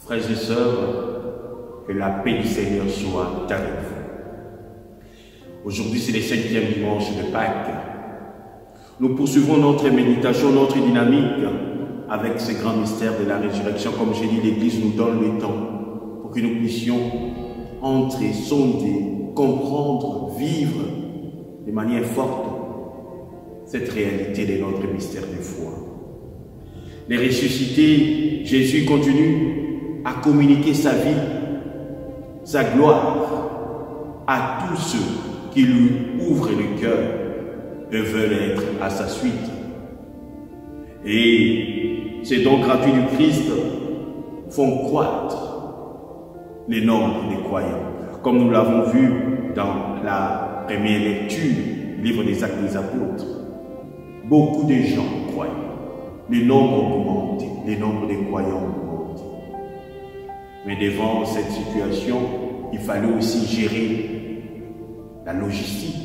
Frères et sœurs, que la paix du Seigneur soit avec vous. Aujourd'hui, c'est le 5e dimanche de Pâques. Nous poursuivons notre méditation, notre dynamique avec ce grand mystère de la résurrection. Comme j'ai dit, l'Église nous donne le temps pour que nous puissions entrer, sonder, comprendre, vivre de manière forte cette réalité de notre mystère de foi. Les ressuscités, Jésus continue à communiquer sa vie, sa gloire à tous ceux qui lui ouvrent le cœur et veulent être à sa suite. Et ces dons gratuits du Christ font croître le nombre des croyants. Comme nous l'avons vu dans la première lecture du livre des Actes des Apôtres, beaucoup de gens croient. Le nombre augmente, le nombre des croyants augmente. Mais devant cette situation, il fallait aussi gérer la logistique,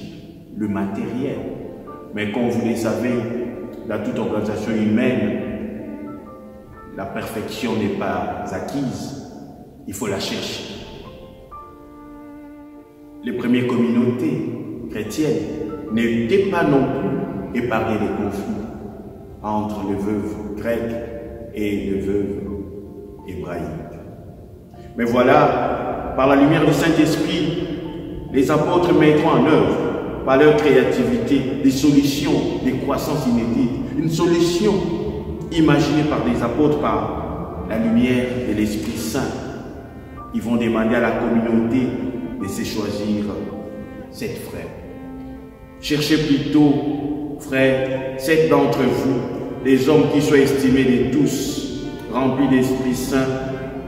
le matériel. Mais comme vous le savez, dans toute organisation humaine, la perfection n'est pas acquise, il faut la chercher. Les premières communautés chrétiennes n'étaient pas non plus épargnées des conflits entre les veuves grecques et les veuves hébraïques. Mais voilà, par la lumière du Saint-Esprit, les apôtres mettront en œuvre, par leur créativité, des solutions, des croissances inédites, une solution imaginée par les apôtres par la lumière de l'Esprit Saint. Ils vont demander à la communauté de se choisir 7 frères. Cherchez plutôt, frères, 7 d'entre vous, des hommes qui soient estimés de tous, remplis d'Esprit Saint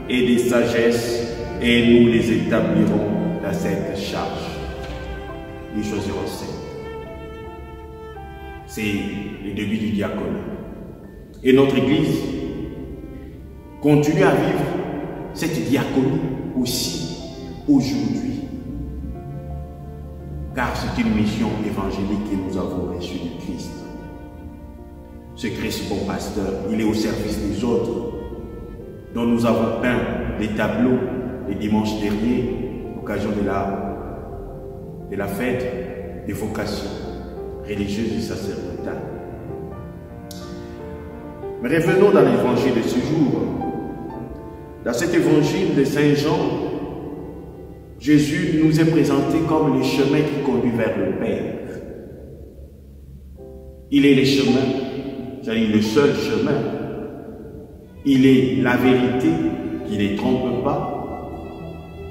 et de sagesse, et nous les établirons dans cette charge. Nous choisirons 7. C'est le début du diaconé. Et notre Église continue à vivre cette diaconie aussi aujourd'hui. Car c'est une mission évangélique que nous avons reçue du Christ. Ce Christ, bon pasteur, il est au service des autres, dont nous avons peint les tableaux les dimanches derniers, à l'occasion de la fête des vocations religieuses et sacerdotales. Mais revenons dans l'évangile de ce jour. Dans cet évangile de Saint Jean, Jésus nous est présenté comme le chemin qui conduit vers le Père. Il est le chemin, c'est-à-dire le seul chemin. Il est la vérité qui ne trompe pas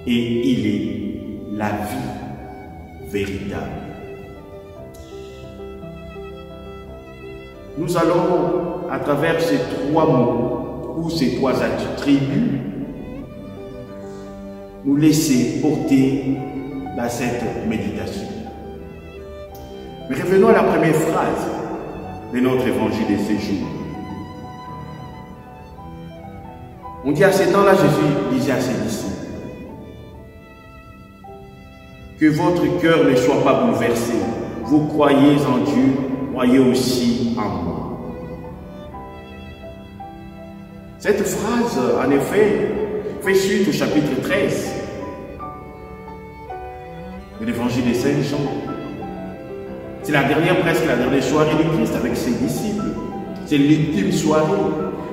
et il est la vie véritable. Nous allons, à travers ces 3 mots ou ces 3 attributs, nous laisser porter dans cette méditation. Mais revenons à la première phrase de notre évangile de ce jour. On dit à ce temps-là, Jésus disait à ses disciples, que votre cœur ne soit pas bouleversé. Vous croyez en Dieu, croyez aussi en moi. Cette phrase, en effet, fait suite au chapitre 13 de l'évangile de Saint Jean. C'est la dernière, presque la dernière soirée du Christ avec ses disciples. C'est l'ultime soirée.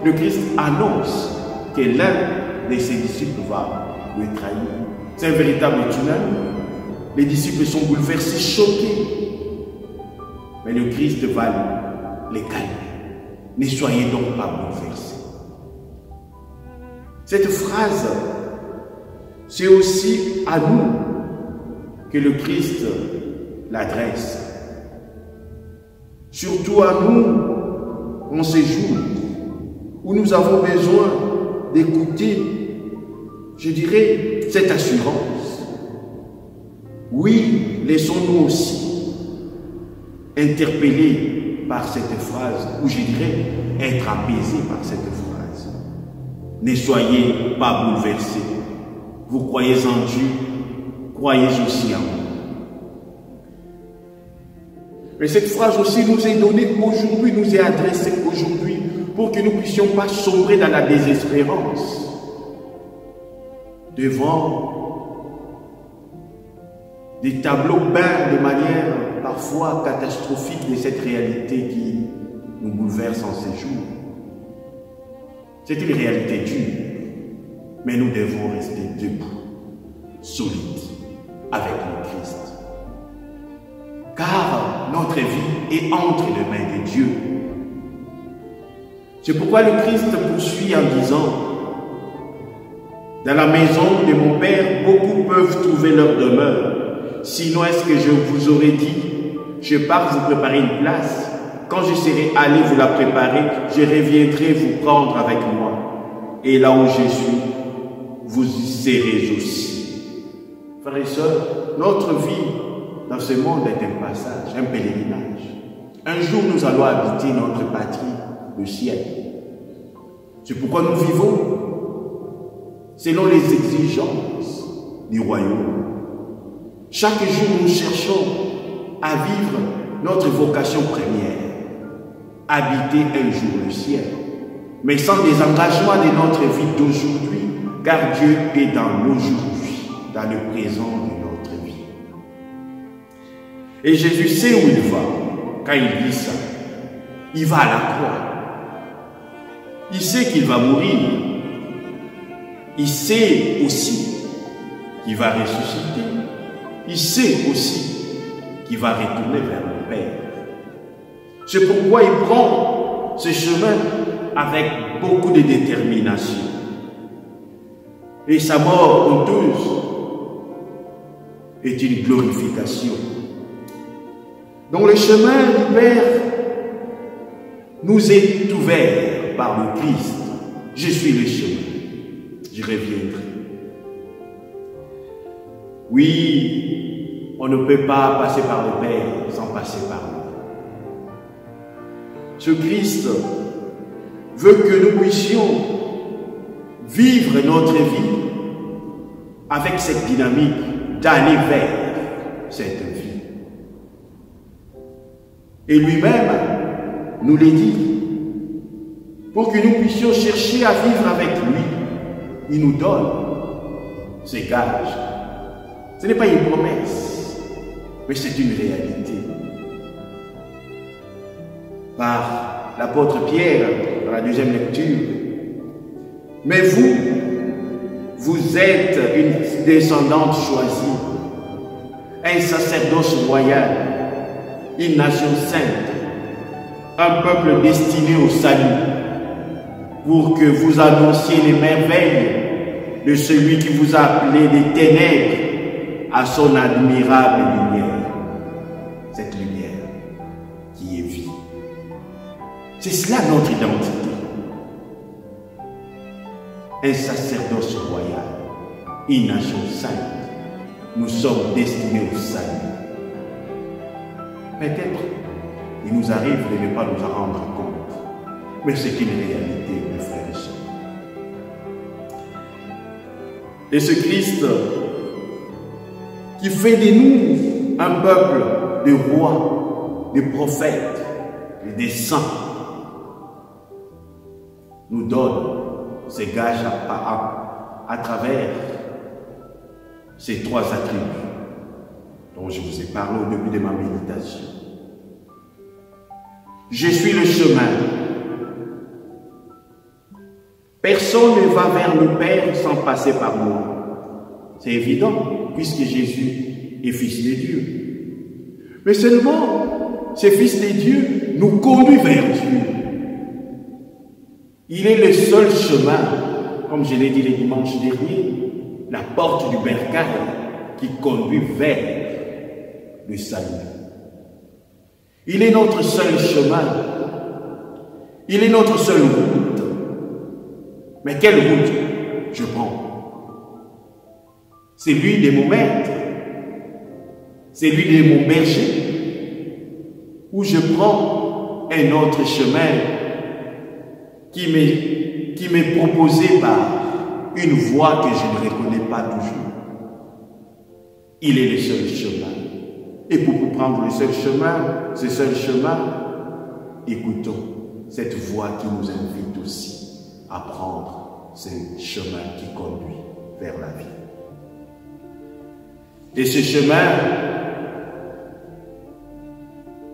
Le Christ annonce que l'un de ses disciples va le trahir. C'est un véritable tunnel. Les disciples sont bouleversés, choqués. Mais le Christ va les calmer. Ne soyez donc pas bouleversés. Cette phrase, c'est aussi à nous que le Christ l'adresse. Surtout à nous, en ces jours où nous avons besoin d'écouter, je dirais, cette assurance. Oui, laissons-nous aussi interpellés par cette phrase, ou je dirais, être apaisés par cette phrase. Ne soyez pas bouleversés. Vous croyez en Dieu, croyez aussi en moi. Mais cette phrase aussi nous est donnée aujourd'hui, nous est adressée aujourd'hui, pour que nous ne puissions pas sombrer dans la désespérance. devant des tableaux peints de manière parfois catastrophique de cette réalité qui nous bouleverse en ces jours. C'est une réalité dure, mais nous devons rester debout, solides, avec le Christ. Car notre vie est entre les mains de Dieu. C'est pourquoi le Christ poursuit en disant: dans la maison de mon Père, beaucoup peuvent trouver leur demeure. Sinon, est-ce que je vous aurais dit, je pars vous préparer une place. Quand je serai allé vous la préparer, je reviendrai vous prendre avec moi. Et là où je suis, vous y serez aussi. Frères et sœurs, notre vie dans ce monde est un passage, un pèlerinage. Un jour, nous allons habiter notre patrie, le ciel. C'est pourquoi nous vivons selon les exigences du royaume. Chaque jour, nous cherchons à vivre notre vocation première, habiter un jour le ciel, mais sans désengagement de notre vie d'aujourd'hui, car Dieu est dans l'aujourd'hui, dans le présent de notre vie. Et Jésus sait où il va quand il dit ça. Il va à la croix. Il sait qu'il va mourir. Il sait aussi qu'il va ressusciter. Il sait aussi qu'il va retourner vers le Père. C'est pourquoi il prend ce chemin avec beaucoup de détermination. Et sa mort honteuse est une glorification. Donc le chemin du Père nous est ouvert par le Christ. Je suis le chemin. J'y reviendrai. Oui, on ne peut pas passer par le Père sans passer par lui. Ce Christ veut que nous puissions vivre notre vie avec cette dynamique d'aller vers cette vie. Et lui-même nous l'a dit, pour que nous puissions chercher à vivre avec lui, il nous donne ses gages. Ce n'est pas une promesse, mais c'est une réalité. Par l'apôtre Pierre, dans la deuxième lecture, mais vous êtes une descendante choisie, un sacerdoce royal, une nation sainte, un peuple destiné au salut, pour que vous annonciez les merveilles de celui qui vous a appelé des ténèbres à son admirable lumière. Cette lumière qui est vie. C'est cela notre identité. Un sacerdoce royal, une nation sainte. Nous sommes destinés au salut. Peut-être il nous arrive de ne pas nous en rendre compte, mais c'est une réalité, mes frères et sœurs. Et ce Christ qui fait de nous un peuple de rois, de prophètes et des saints, nous donne ces gages à travers ces trois attributs dont je vous ai parlé au début de ma méditation. Je suis le chemin. Personne ne va vers le Père sans passer par moi. C'est évident, puisque Jésus est Fils de Dieu. Mais seulement, ce Fils de Dieu nous conduit vers Dieu. Il est le seul chemin, comme je l'ai dit le dimanche dernier, la porte du bercail qui conduit vers le salut. Il est notre seul chemin. Il est notre seule route. Mais quelle route je prends? C'est lui de mon maître. C'est lui de mon berger. Ou je prends un autre chemin qui m'est proposé par une voie que je ne reconnais pas toujours. Il est le seul chemin. Et pour prendre le seul chemin, ce seul chemin, écoutons cette voix qui nous invite aussi à prendre ce chemin qui conduit vers la vie. Et ce chemin,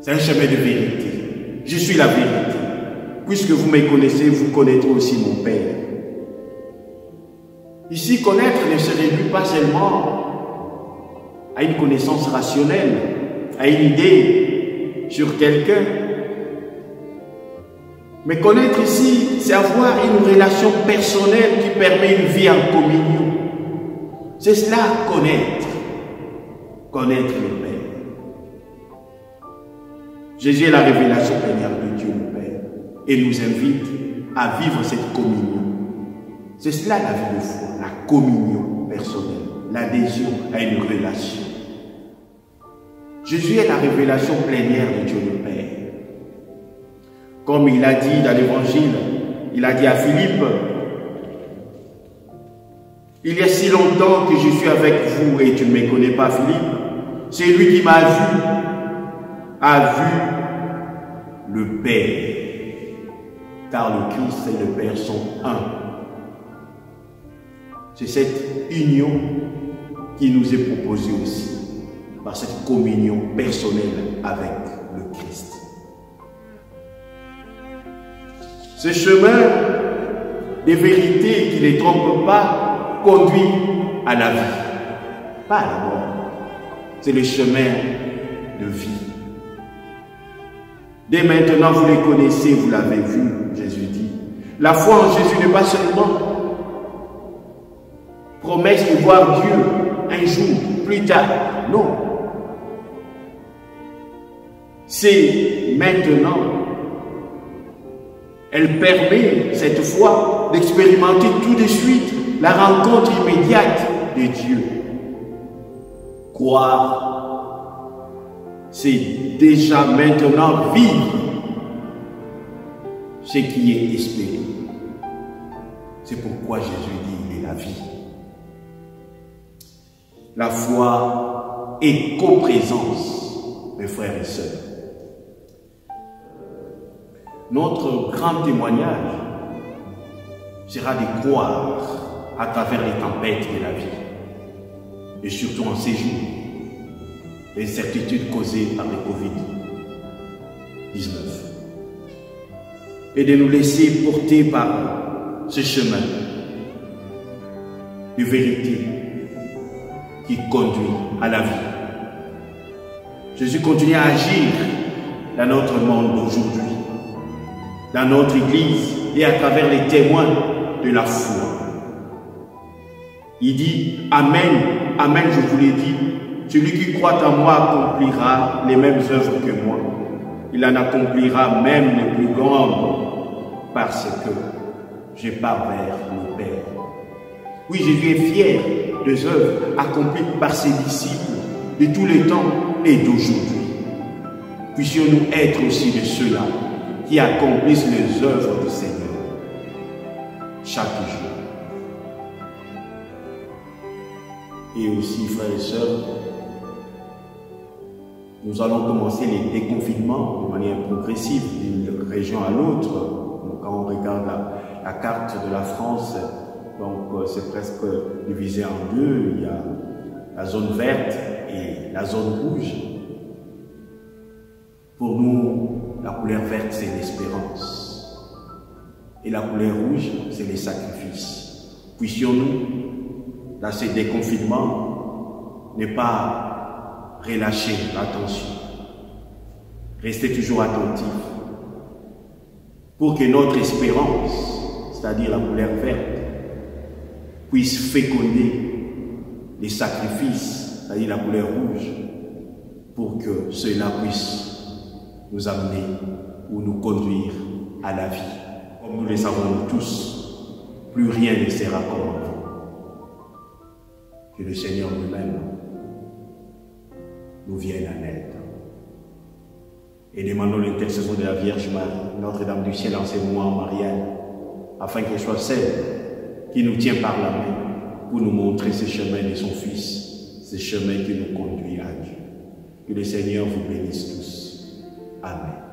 c'est un chemin de vérité. Je suis la vérité. Puisque vous me connaissez, vous connaîtrez aussi mon Père. Ici, connaître ne se réduit pas seulement à une connaissance rationnelle, à une idée sur quelqu'un. Mais connaître ici, c'est avoir une relation personnelle qui permet une vie en communion. C'est cela, connaître. Connaître le Père. Jésus est la révélation plénière de Dieu le Père et nous invite à vivre cette communion. C'est cela la vie de foi, la communion personnelle, l'adhésion à une relation. Jésus est la révélation plénière de Dieu le Père. Comme il a dit dans l'Évangile, il a dit à Philippe, « Il y a si longtemps que je suis avec vous et tu ne me connais pas, Philippe. C'est lui qui m'a vu, a vu le Père. Car le Christ et le Père sont un. » C'est cette union qui nous est proposée aussi, par cette communion personnelle avec le Christ. Ce chemin des vérités qui ne les trompe pas conduit à la vie, pas à la mort. C'est le chemin de vie. Dès maintenant, vous les connaissez, vous l'avez vu, Jésus dit. La foi en Jésus n'est pas seulement promesse de voir Dieu un jour, plus tard. Non. C'est maintenant. Elle permet, cette foi, d'expérimenter tout de suite la rencontre immédiate de Dieu. Croire, c'est déjà maintenant vivre ce qui est espéré. C'est pourquoi Jésus dit il est la vie. La foi est coprésence, mes frères et sœurs. Notre grand témoignage sera de croire à travers les tempêtes de la vie, et surtout en ces jours, les incertitudes causées par le Covid-19, et de nous laisser porter par ce chemin de vérité qui conduit à la vie. Jésus continue à agir dans notre monde d'aujourd'hui, dans notre Église et à travers les témoins de la foi. Il dit « Amen, Amen, je vous l'ai dit, celui qui croit en moi accomplira les mêmes œuvres que moi. Il en accomplira même les plus grandes parce que je pars vers le Père. » Oui, Jésus est fier des œuvres accomplies par ses disciples de tous les temps et d'aujourd'hui. Puissions-nous être aussi de ceux-là qui accomplissent les œuvres du Seigneur chaque jour. Et aussi, frères et sœurs, nous allons commencer les déconfinements de manière progressive d'une région à l'autre. Quand on regarde la carte de la France, donc c'est presque divisé en deux. Il y a la zone verte et la zone rouge. Pour nous, la couleur verte, c'est l'espérance. Et la couleur rouge, c'est les sacrifices. Puissions-nous, dans ces déconfinements, ne pas relâcher l'attention. Rester toujours attentifs. Pour que notre espérance, c'est-à-dire la couleur verte, puisse féconder les sacrifices, c'est-à-dire la couleur rouge, pour que cela puisse nous amener ou nous conduire à la vie. Comme nous le savons tous, plus rien ne sera comme avant. Que le Seigneur lui-même nous vienne en aide. Et demandons l'intercession de la Vierge Marie, Notre-Dame du Ciel, enseigne-moi en Marianne, afin qu'elle soit celle qui nous tient par la main pour nous montrer ce chemin de son Fils, ce chemin qui nous conduit à Dieu. Que le Seigneur vous bénisse tous. Amen.